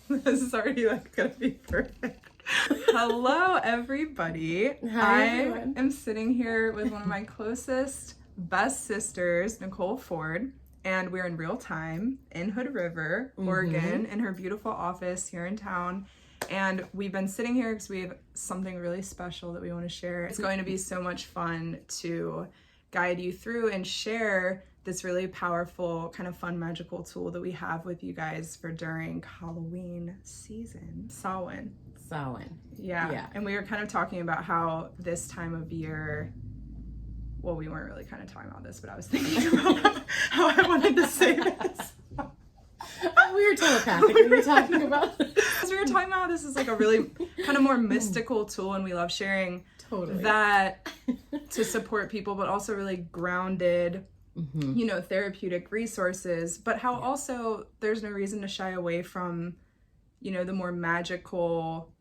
This is already like gonna be perfect. Hello, everybody. Hi, I everyone. am sitting here with one of my closest, best sisters, Nicole Ford, and we're in real time in Hood River, Oregon, in her beautiful office here in town. And we've been sitting here because we have something really special that we want to share. It's going to be so much fun to guide you through and share this really powerful, kind of fun, magical tool that we have with you guys for during Halloween season. Samhain. Yeah. And we were kind of talking about how this time of year, well, we weren't really kind of talking about this, but I was thinking about how I wanted to say this. We were telepathic. We were talking about this. We were talking about this is like a really kind of more mystical tool, and we love sharing that to support people, but also really grounded, you know, therapeutic resources, but how also there's no reason to shy away from, you know, the more magical,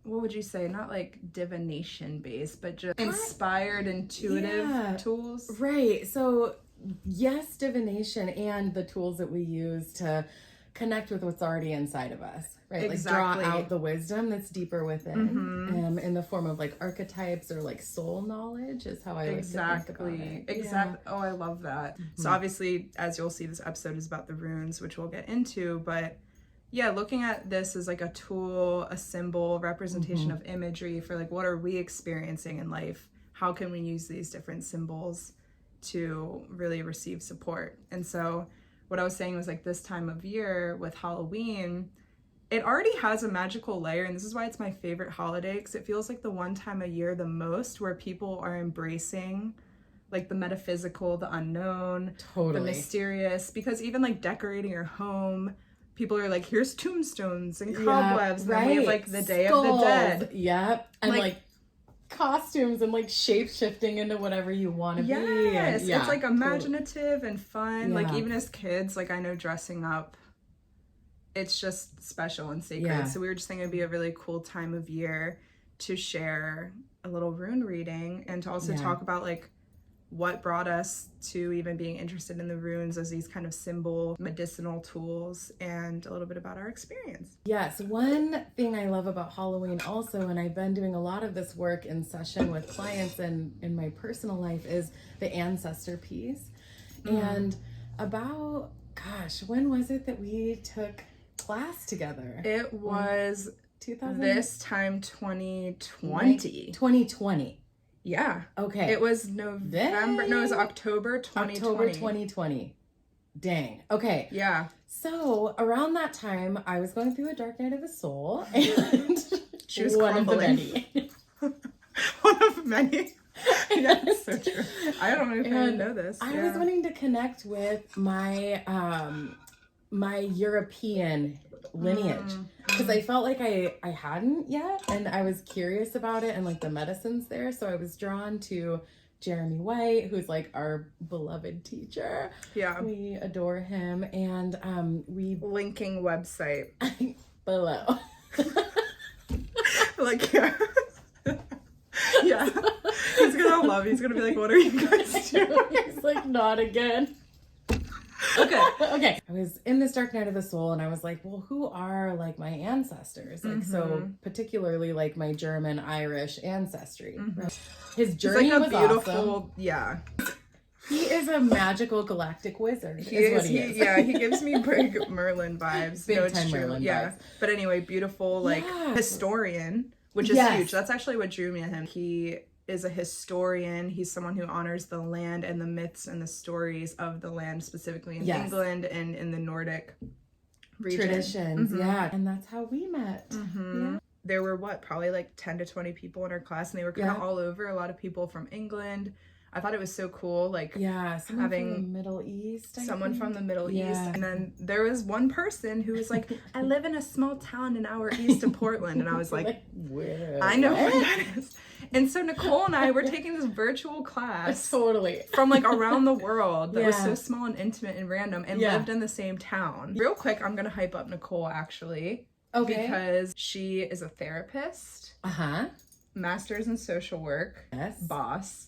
what would you say, not like divination based, but just inspired, intuitive tools. Right. So yes, divination and the tools that we use to connect with what's already inside of us, right? Exactly. Like draw out the wisdom that's deeper within, in the form of like archetypes or like soul knowledge is how I like to think about it. Exactly. Oh, I love that. So obviously, as you'll see, this episode is about the runes, which we'll get into, but yeah, looking at this as like a tool, a symbol, representation of imagery for like, what are we experiencing in life? How can we use these different symbols to really receive support? And so what I was saying was like this time of year with Halloween, it already has a magical layer, and this is why it's my favorite holiday, because it feels like the one time a year the most where people are embracing like the metaphysical, the unknown, the mysterious, because even like decorating your home, people are like, here's tombstones and cobwebs, and then we have like the Day of the Dead. Yep. And like costumes and like shape shifting into whatever you want to be. Yes, it's like imaginative and fun. Like even as kids, like I know dressing up, it's just special and sacred. So we were just thinking it'd be a really cool time of year to share a little rune reading and to also talk about like what brought us to even being interested in the runes as these kind of symbol medicinal tools, and a little bit about our experience. Yes, one thing I love about Halloween also, and I've been doing a lot of this work in session with clients and in my personal life, is the ancestor piece. And about, gosh, when was it that we took class together? It was 2000? This time 2020. 2020. Yeah. Okay. It was November. No, it was October 2020. October 2020. Dang. Okay. Yeah. So around that time, I was going through a dark night of the soul, and she was one crumbling. of the many. One of many. Yeah, that's so true. I don't know if I know this. I was wanting to connect with my my European lineage, because I felt like I hadn't yet, and I was curious about it and like the medicines there. So I was drawn to Jeremy White, who's like our beloved teacher. Yeah, we adore him, and we linking website below. Like yeah. He's gonna love. He's gonna be like, "What are you guys doing?" He's like, "Not again." Okay. I was in this dark night of the soul, and I was like, well, who are like my ancestors? Like, so particularly like my German Irish ancestry. Right? His journey was beautiful. Awesome. He is a magical galactic wizard. He is. He gives me big Merlin vibes. Big time Merlin vibes. But anyway, beautiful like historian, which is huge. That's actually what drew me to him. He is a historian. He's someone who honors the land and the myths and the stories of the land, specifically in England and in the Nordic region. Traditions. And that's how we met. There were probably like 10 to 20 people in our class, and they were kind of all over. A lot of people from England. I thought it was so cool, like having from the Middle East. Someone from the Middle East. And then there was one person who was like, I live in a small town an hour east of Portland. And I was like, where? I know where that is. And so Nicole and I were taking this virtual class from like around the world that was so small and intimate and random, and lived in the same town. Real quick, I'm gonna hype up Nicole actually. Because she is a therapist. Master's in social work. Boss.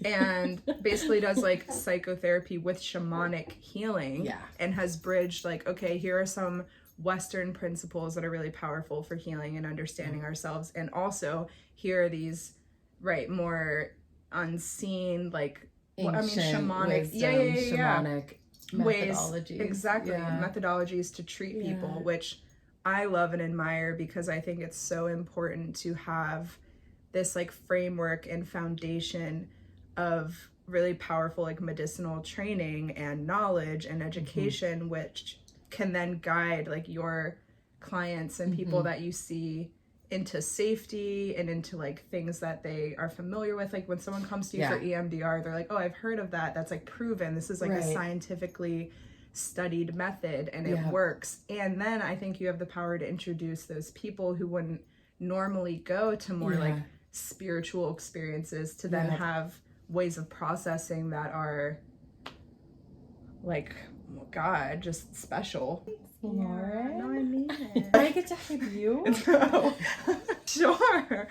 And basically does like psychotherapy with shamanic healing. And has bridged like, okay, here are some Western principles that are really powerful for healing and understanding ourselves. And also here are these, right, more unseen, like, shamanic, shamanic methodologies. Exactly. Methodologies to treat people, which I love and admire, because I think it's so important to have this like framework and foundation of really powerful like medicinal training and knowledge and education, which can then guide like your clients and people that you see into safety and into like things that they are familiar with. Like when someone comes to you for EMDR, they're like, oh, I've heard of that. That's like proven. This is like a scientifically studied method and it works. And then I think you have the power to introduce those people who wouldn't normally go to more like spiritual experiences to then have ways of processing that are like, oh God, just special. Lauren. No, I mean it. I get to hug you. Sure.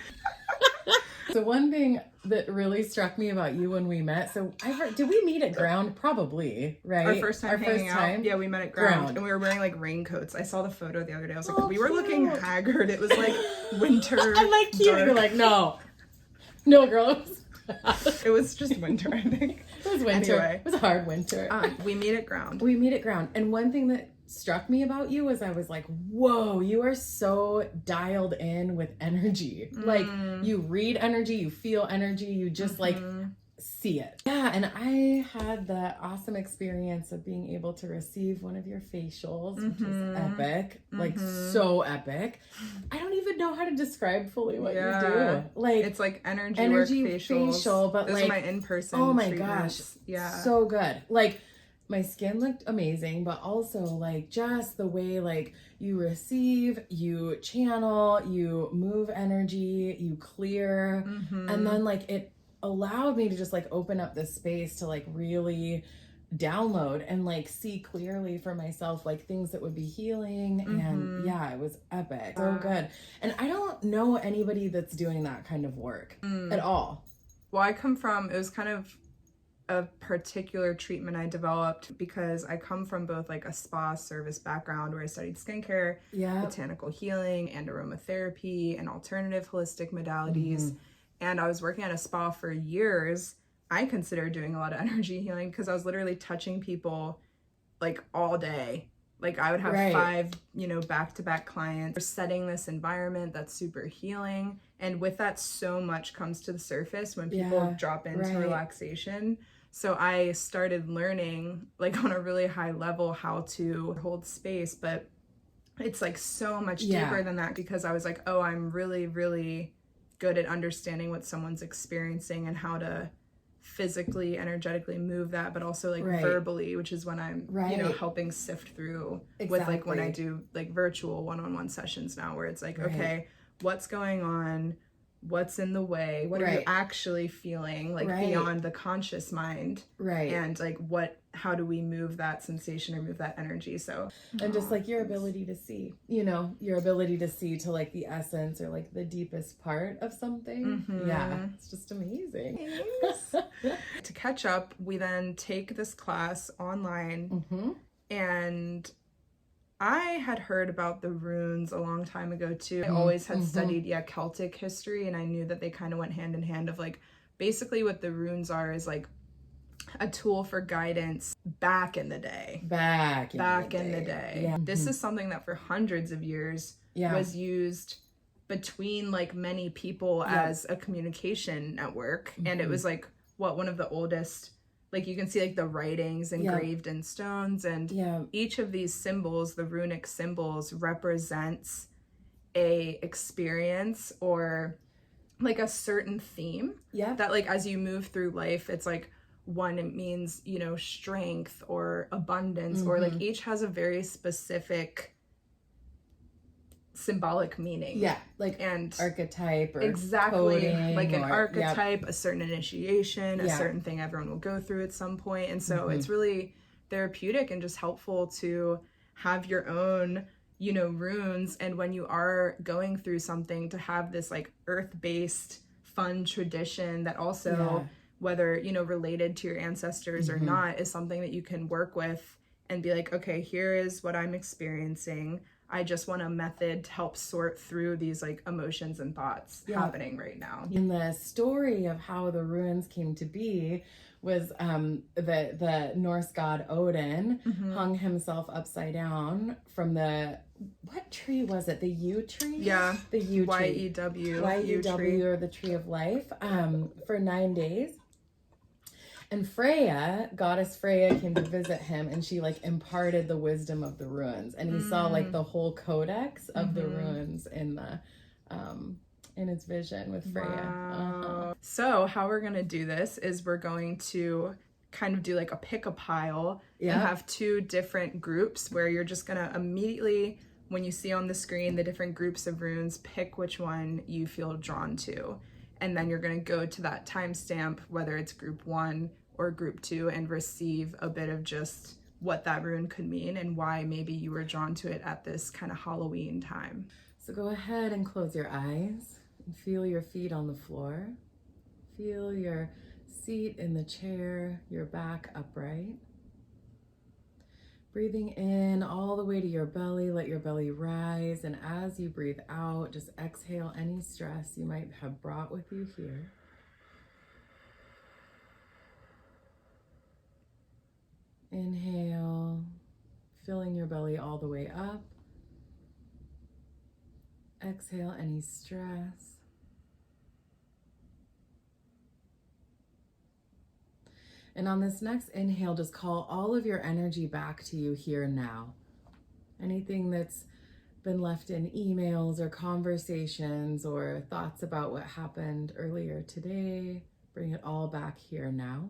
So one thing that really struck me about you when we met, so I heard, did we meet at Ground? Probably, right? Our first time hanging out. Yeah, we met at Ground. And we were wearing like raincoats. I saw the photo the other day. I was like, we were looking haggard. It was like winter. I'm like, cute. You're like, no, girl. It was just winter, I think. It was winter. Anyway. It was a hard winter. We meet at Ground. And one thing that struck me about you was I was like, whoa, you are so dialed in with energy. Like you read energy, you feel energy, you just like see it. Yeah, and I had the awesome experience of being able to receive one of your facials, which is epic. Like so epic. I don't even know how to describe fully what you do. Like it's like energy work facial, but those like are my in-person oh my treatments. Gosh. Yeah. So good. Like my skin looked amazing, but also like just the way like you receive, you channel, you move energy, you clear, and then like it allowed me to just like open up this space to like really download and like see clearly for myself like things that would be healing. And yeah, it was epic. So good. And I don't know anybody that's doing that kind of work at all. Well, I come from, it was kind of a particular treatment I developed because I come from both like a spa service background where I studied skincare, botanical healing, and aromatherapy and alternative holistic modalities. And I was working at a spa for years. I considered doing a lot of energy healing because I was literally touching people like all day. Like I would have 5, back-to-back clients. We're setting this environment that's super healing. And with that, so much comes to the surface when people drop into relaxation. So I started learning like on a really high level how to hold space, but it's like so much deeper than that because I was like, oh, I'm really, really good at understanding what someone's experiencing and how to physically, energetically move that, but also like verbally, which is when I'm, helping sift through with like when I do like virtual one-on-one sessions now where it's like, okay, what's going on? What's in the way? What are you actually feeling like beyond the conscious mind? And like how do we move that sensation or move that energy? So, and just like your ability to see, your ability to see to like the essence or like the deepest part of something. Yeah, it's just amazing. To catch up, we then take this class online and I had heard about the runes a long time ago too. I always had studied Celtic history and I knew that they kind of went hand in hand of like basically what the runes are is like a tool for guidance back in the day. Back in the day. Yeah. This is something that for hundreds of years was used between like many people as a communication network. And it was like one of the oldest, like you can see like the writings engraved in stones and each of these symbols, the runic symbols, represents a experience or like a certain theme that like as you move through life, it's like one, it means, strength or abundance or like each has a very specific symbolic meaning. Like and archetype or exactly like an archetype, a certain initiation, a certain thing everyone will go through at some point. And so it's really therapeutic and just helpful to have your own, runes. And when you are going through something, to have this like earth-based fun tradition that also whether, related to your ancestors or not, is something that you can work with and be like, okay, here is what I'm experiencing. I just want a method to help sort through these like emotions and thoughts happening right now. In the story of how the runes came to be was the Norse god Odin hung himself upside down from the, what tree was it? The yew tree? Yeah. The yew tree. Y-E-W. Y-E-W, or the tree of life, for 9 days. And Freya, goddess Freya, came to visit him, and she like imparted the wisdom of the runes, and he saw like the whole codex of the runes in the in his vision with Freya. Wow. So how we're gonna do this is we're going to kind of do like a pick a pile and have 2 different groups where you're just gonna immediately, when you see on the screen the different groups of runes, pick which one you feel drawn to. And then you're going to go to that timestamp, whether it's group 1 or group 2, and receive a bit of just what that rune could mean and why maybe you were drawn to it at this kind of Halloween time. So go ahead and close your eyes and feel your feet on the floor. Feel your seat in the chair, your back upright. Breathing in all the way to your belly, let your belly rise. And as you breathe out, just exhale any stress you might have brought with you here. Inhale, filling your belly all the way up. Exhale any stress. And on this next inhale, just call all of your energy back to you here and now. Anything that's been left in emails or conversations or thoughts about what happened earlier today, bring it all back here now.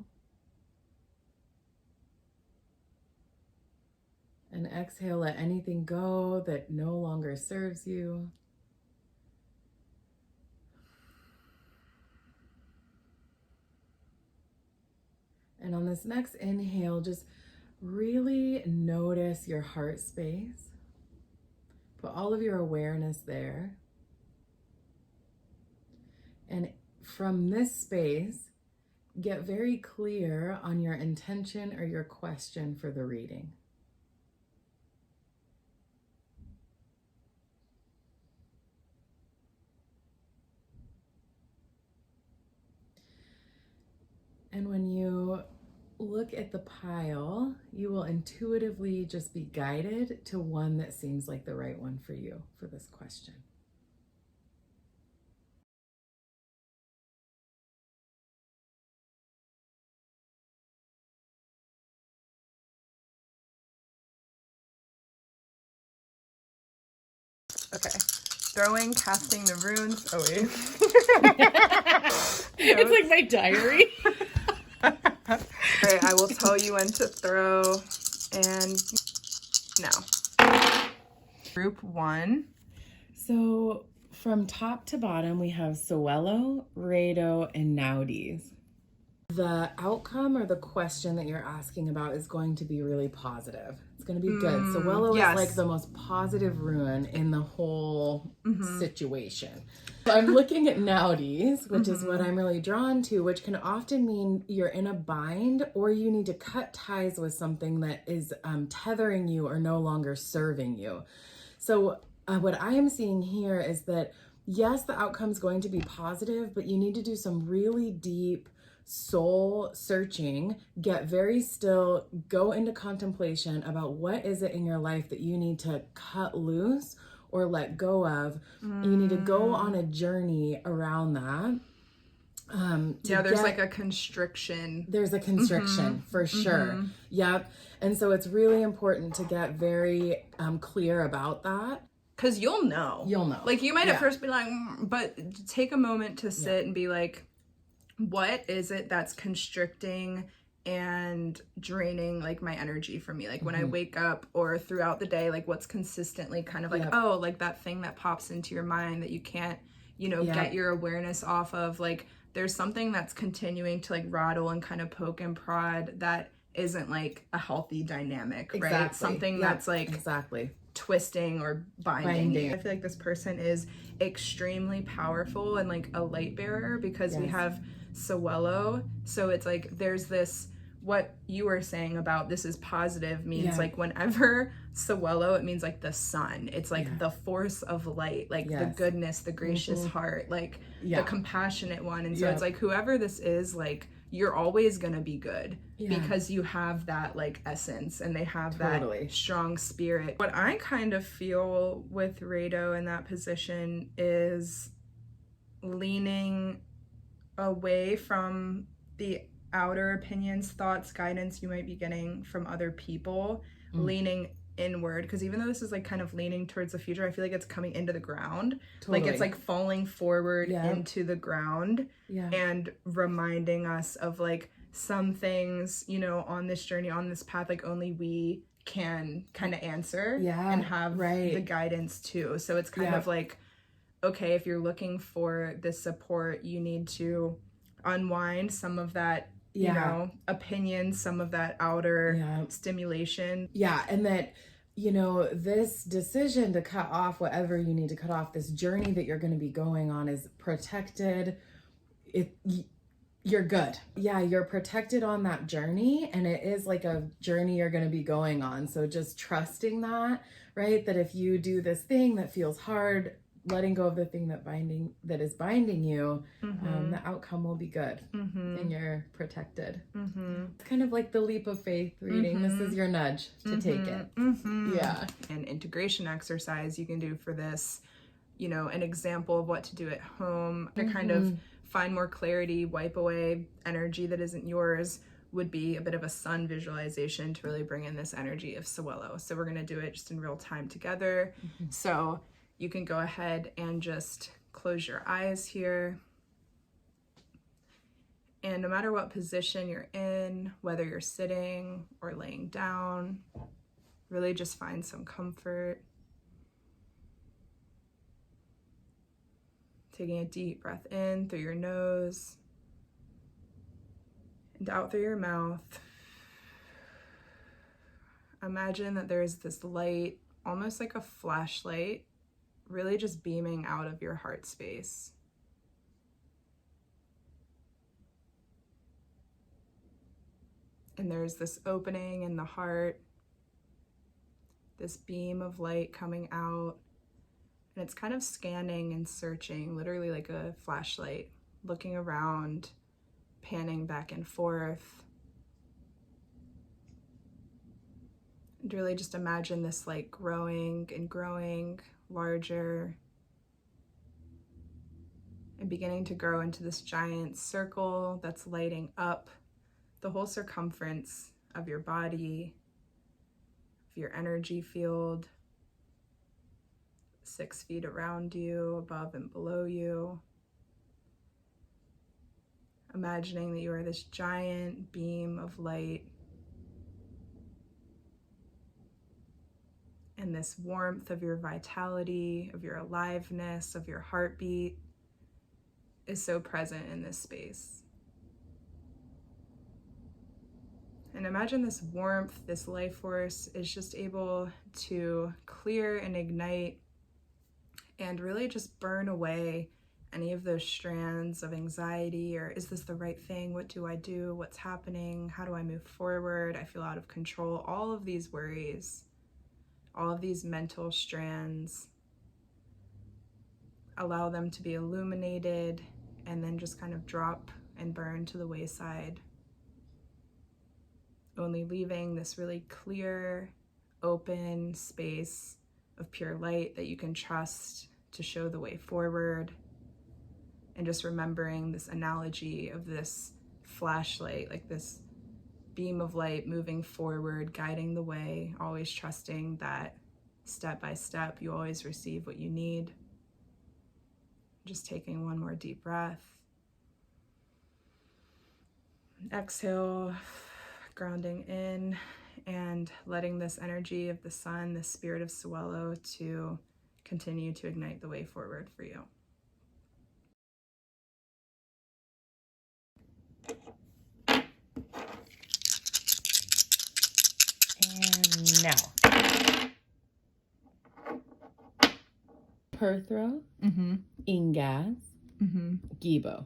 And exhale, let anything go that no longer serves you. And on this next inhale, just really notice your heart space. Put all of your awareness there. And from this space, get very clear on your intention or your question for the reading. And when you look at the pile, you will intuitively just be guided to one that seems like the right one for you for this question. Okay. Throwing, casting the runes. Oh, wait. It's like my diary. Right, I will tell you when to throw. And now. Group 1. So from top to bottom, we have Sowello, Rado, and Naudes. The outcome or the question that you're asking about is going to be really positive. It's going to be good. Sowello is like the most positive rune in the whole situation. So I'm looking at Naudes, which is what I'm really drawn to, which can often mean you're in a bind or you need to cut ties with something that is tethering you or no longer serving you. So what I am seeing here is that, yes, the outcome is going to be positive, but you need to do some really deep soul searching, get very still, go into contemplation about what is it in your life that you need to cut loose or let go of. You need to go on a journey around that. There's like a constriction. There's a constriction for sure. Yep. And so it's really important to get very clear about that. Because you'll know. Like you might at first be like, but take a moment to sit and be like, what is it that's constricting and draining like my energy from me? Like when I wake up or throughout the day, like what's consistently kind of like, oh, like that thing that pops into your mind that you can't, get your awareness off of. Like there's something that's continuing to like rattle and kind of poke and prod that isn't like a healthy dynamic, right? Something that's like twisting or binding. I feel like this person is extremely powerful and like a light bearer because we have Sowello. So it's like there's this what you were saying about this is positive means Yeah. like whenever Sawelo, it means like the sun. It's like Yeah. the force of light, like the Yes. goodness, the gracious heart, like Yeah. the compassionate one. And so Yeah. it's like whoever this is, like you're always gonna be good because you have that like essence and they have that strong spirit. What I kind of feel with Rado in that position is leaning away from the outer opinions, thoughts, guidance you might be getting from other people, leaning inward. Because even though this is like kind of leaning towards the future, I feel like it's coming into the ground. Like it's like falling forward into the ground and reminding us of like some things, you know, on this journey, on this path, like only we can kind of answer and have the guidance too. So it's kind of like, okay, if you're looking for this support, you need to unwind some of that, you know, opinion, some of that outer stimulation. Yeah, and that, you know, this decision to cut off whatever you need to cut off, this journey that you're going to be going on is protected. You're good. Yeah, you're protected on that journey, and it is like a journey you're going to be going on. So just trusting that, right? That if you do this thing that feels hard, letting go of the thing that is binding you, the outcome will be good and you're protected. It's kind of like the leap of faith reading. This is your nudge to take it. Yeah. An integration exercise you can do for this, you know, an example of what to do at home to kind of find more clarity, wipe away energy that isn't yours, would be a bit of a sun visualization to really bring in this energy of Sawelo. So we're going to do it just in real time together. So you can go ahead and just close your eyes here. And no matter what position you're in, whether you're sitting or laying down, really just find some comfort. Taking a deep breath in through your nose and out through your mouth. Imagine that there's this light, almost like a flashlight, really just beaming out of your heart space. And there's this opening in the heart, this beam of light coming out. And it's kind of scanning and searching, literally like a flashlight, looking around, panning back and forth. And really just imagine this light growing and growing, larger, and beginning to grow into this giant circle that's lighting up the whole circumference of your body, of your energy field. 6 feet around you, above and below you. Imagining that you are this giant beam of light. And this warmth of your vitality, of your aliveness, of your heartbeat is so present in this space. And imagine this warmth, this life force is just able to clear and ignite and really just burn away any of those strands of anxiety, or is this the right thing? What do I do? What's happening? How do I move forward? I feel out of control. All of these worries, all of these mental strands, allow them to be illuminated and then just kind of drop and burn to the wayside, only leaving this really clear, open space of pure light that you can trust to show the way forward. And just remembering this analogy of this flashlight, like this beam of light moving forward, guiding the way, always trusting that step by step you always receive what you need. Just taking one more deep breath. Exhale, grounding in and letting this energy of the sun, the spirit of Sawelo, to continue to ignite the way forward for you. And now. Perthro, Ingaz, Gibo.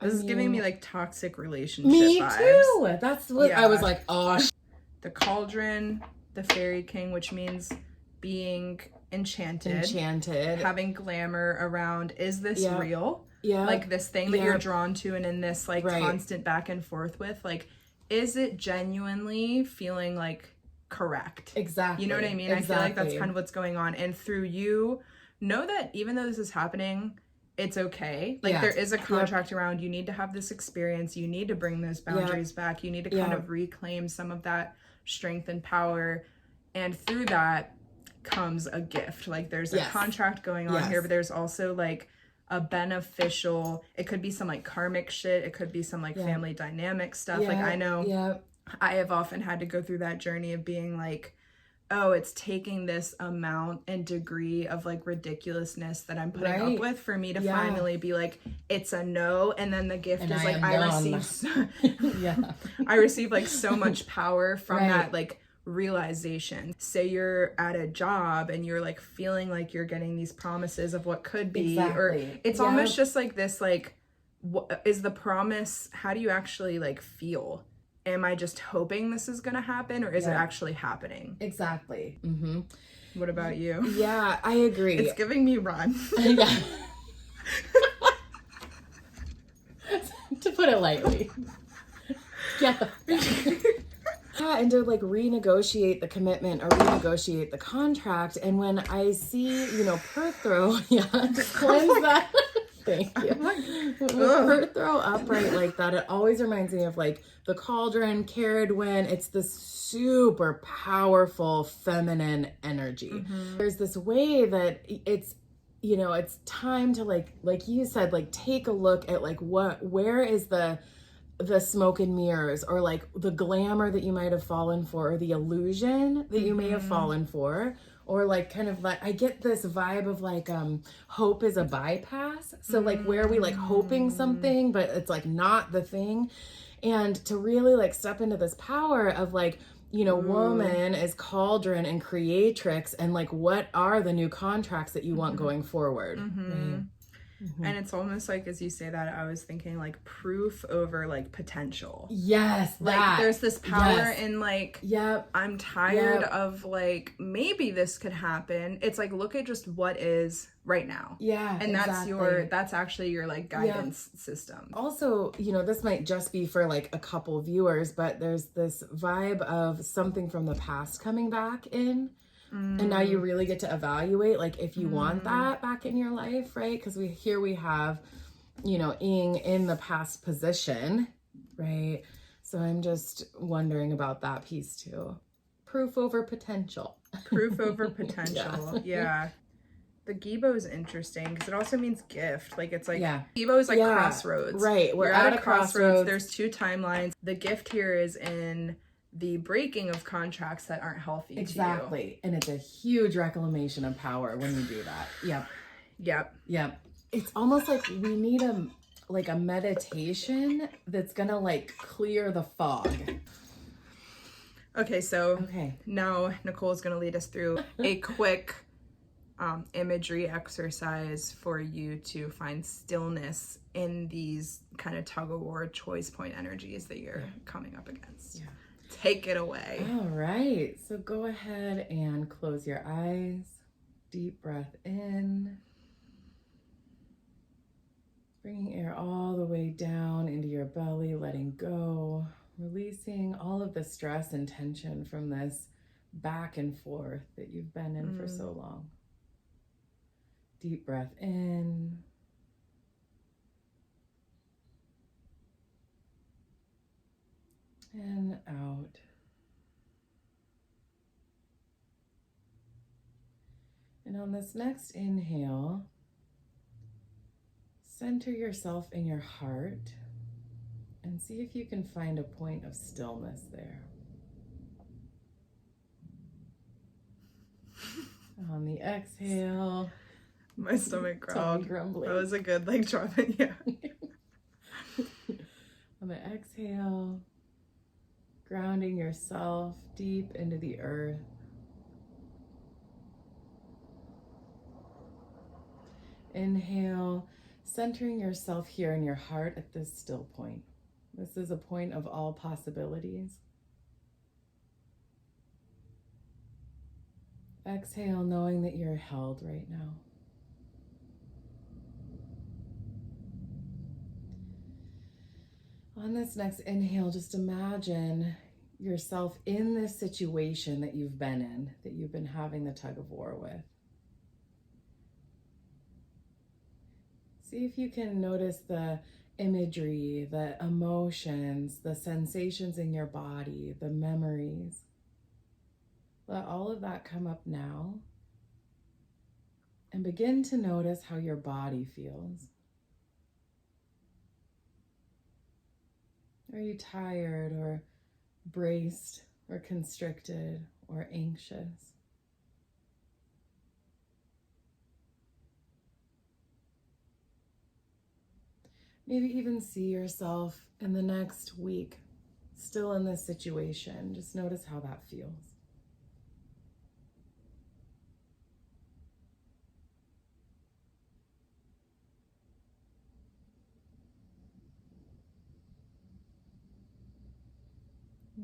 This is giving me like toxic relationship me vibes. too. That's what Yeah. I was like, oh. The cauldron, the fairy king, which means being enchanted, having glamour around. Is this real? Yeah. Like this thing that you're drawn to and in this like constant back and forth with, like, is it genuinely feeling like correct? Exactly. You know what I mean? Exactly. I feel like that's kind of what's going on. And through you, know that even though this is happening, it's okay. Like there is a contract around, you need to have this experience. You need to bring those boundaries back. You need to kind of reclaim some of that strength and power. And through that comes a gift. Like there's a contract going on here, but there's also like a beneficial, it could be some like karmic shit. It could be some like family dynamic stuff. Like I know I have often had to go through that journey of being like, oh, it's taking this amount and degree of like ridiculousness that I'm putting up with for me to finally be like, it's a no. And then the gift is like, I receive like so much power from that like realization. Say you're at a job and you're like feeling like you're getting these promises of what could be, or it's almost just like this, like, what is the promise? How do you actually like feel? Am I just hoping this is going to happen, or is it actually happening? Exactly. What about you? Yeah, I agree. It's giving me Run. To put it lightly. And to like renegotiate the commitment or renegotiate the contract. And when I see, Perth throw, cleanse that. Thank you. With Perth throw upright like that, it always reminds me of like the cauldron, Caradwin. It's this super powerful feminine energy. There's this way that it's, it's time to like you said, like take a look at like where is the smoke and mirrors, or like the glamour that you might have fallen for, or the illusion that you may have fallen for, or like kind of like, I get this vibe of like hope is a bypass. So like where we like hoping something, but it's like not the thing. And to really like step into this power of like, woman is cauldron and creatrix, and like what are the new contracts that you want going forward. And it's almost like, as you say that, I was thinking like proof over like potential. Yes. Like there's this power in like, I'm tired of like, maybe this could happen. It's like, look at just what is right now. Yeah. And that's actually your like guidance system. Also, this might just be for like a couple viewers, but there's this vibe of something from the past coming back in. And now you really get to evaluate, like, if you want that back in your life, right? Because we have, Ing in the past position, right? So I'm just wondering about that piece too. Proof over potential. Proof over potential. Yeah. The Gibo is interesting because it also means gift. Like it's like Gibo is like crossroads. Right. We're at a crossroads. There's two timelines. The gift here is in the breaking of contracts that aren't healthy. Exactly. And it's a huge reclamation of power when you do that. Yep. It's almost like we need a meditation that's gonna like clear the fog. Okay, so now Nicole is gonna lead us through a quick imagery exercise for you to find stillness in these kind of tug-of-war choice point energies that you're coming up against. Take it away. All right. So go ahead and close your eyes. Deep breath in. Bringing air all the way down into your belly, letting go. Releasing all of the stress and tension from this back and forth that you've been in for so long. Deep breath in. And out. And on this next inhale, center yourself in your heart and see if you can find a point of stillness there. On the exhale, my stomach growled. That was a good like drop in, On the exhale, grounding yourself deep into the earth. Inhale, Centering yourself here in your heart at this still point. This is a point of all possibilities. Exhale, knowing that you're held right now. On this next inhale, just imagine yourself in this situation that you've been in, that you've been having the tug of war with. See if you can notice the imagery, the emotions, the sensations in your body, the memories. Let all of that come up now and begin to notice how your body feels. Are you tired or braced or constricted or anxious? Maybe even see yourself in the next week still in this situation. Just notice how that feels.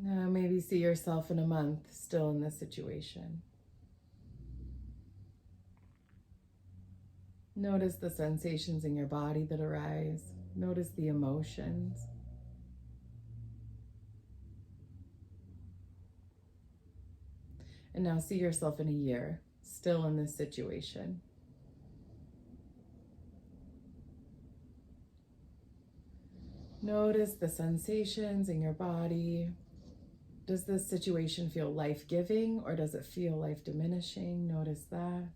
Now maybe see yourself in a month still in this situation. Notice the sensations in your body that arise. Notice the emotions. And now see yourself in a year still in this situation. Notice the sensations in your body. Does this situation feel life-giving or does it feel life-diminishing? Notice that.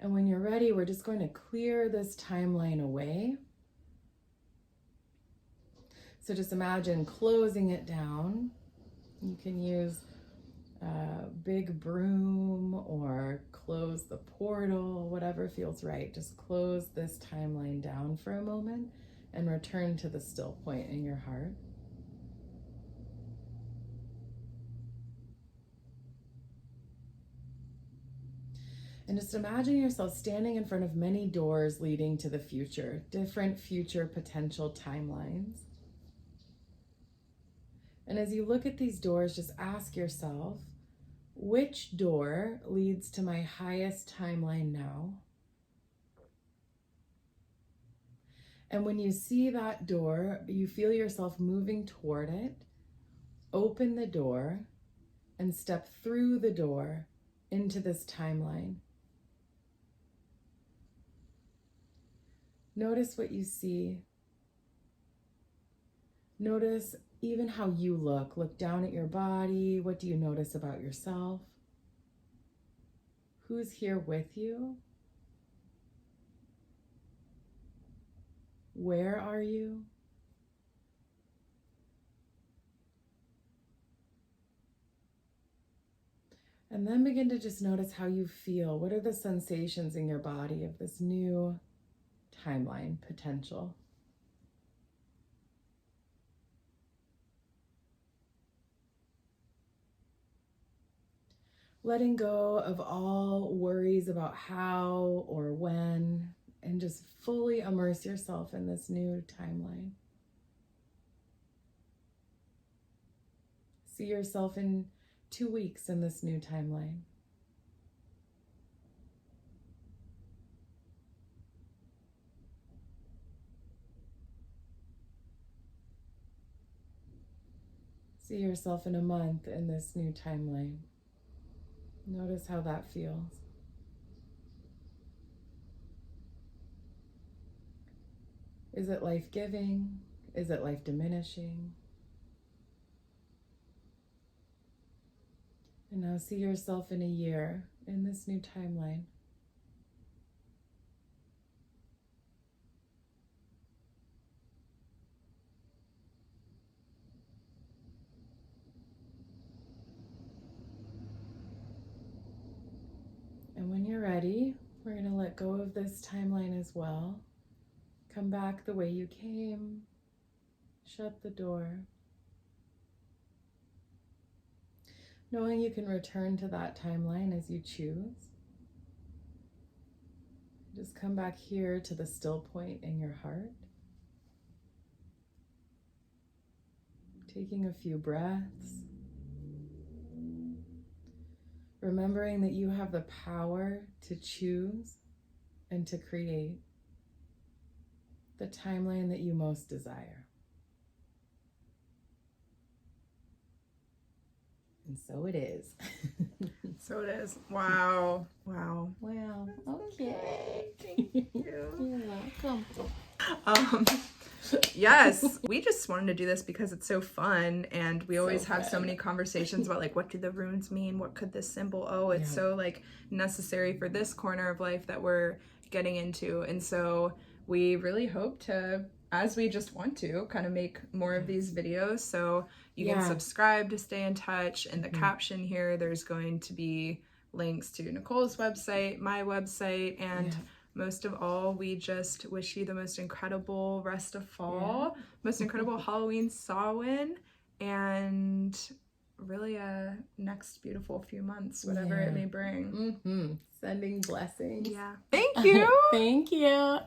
And when you're ready, we're just going to clear this timeline away. So just imagine closing it down. You can use a big broom or close the portal, whatever feels right. Just close this timeline down for a moment and return to the still point in your heart. And just imagine yourself standing in front of many doors leading to the future, different future potential timelines. And as you look at these doors, just ask yourself, which door leads to my highest timeline now? And when you see that door, you feel yourself moving toward it, open the door and step through the door into this timeline. Notice what you see. Notice even how you look. Look down at your body. What do you notice about yourself? Who's here with you? Where are you? And then begin to just notice how you feel. What are the sensations in your body of this new timeline potential? Letting go of all worries about how or when, and just fully immerse yourself in this new timeline. See yourself in 2 weeks in this new timeline. See yourself in a month in this new timeline. Notice how that feels. Is it life-giving? Is it life-diminishing? And now see yourself in a year in this new timeline. And when you're ready, we're going to let go of this timeline as well. Come back the way you came. Shut the door. Knowing you can return to that timeline as you choose. Just come back here to the still point in your heart. Taking a few breaths. Remembering that you have the power to choose and to create the timeline that you most desire. And so it is. So it is. Wow. Wow. Wow. Okay. Thank you. You're welcome. Yes, we just wanted to do this because it's so fun, and we always have so fun. many conversations about like, what do the runes mean? What could this symbol? Oh, it's so like necessary for this corner of life that we're getting into. And so we really hope to, as we just want to, kind of make more of these videos. So you can subscribe to stay in touch. In the caption here, there's going to be links to Nicole's website, my website, and most of all, we just wish you the most incredible rest of fall, most incredible Halloween Samhain, and really a next beautiful few months, whatever it may bring. Sending blessings. Yeah. Thank you. Thank you.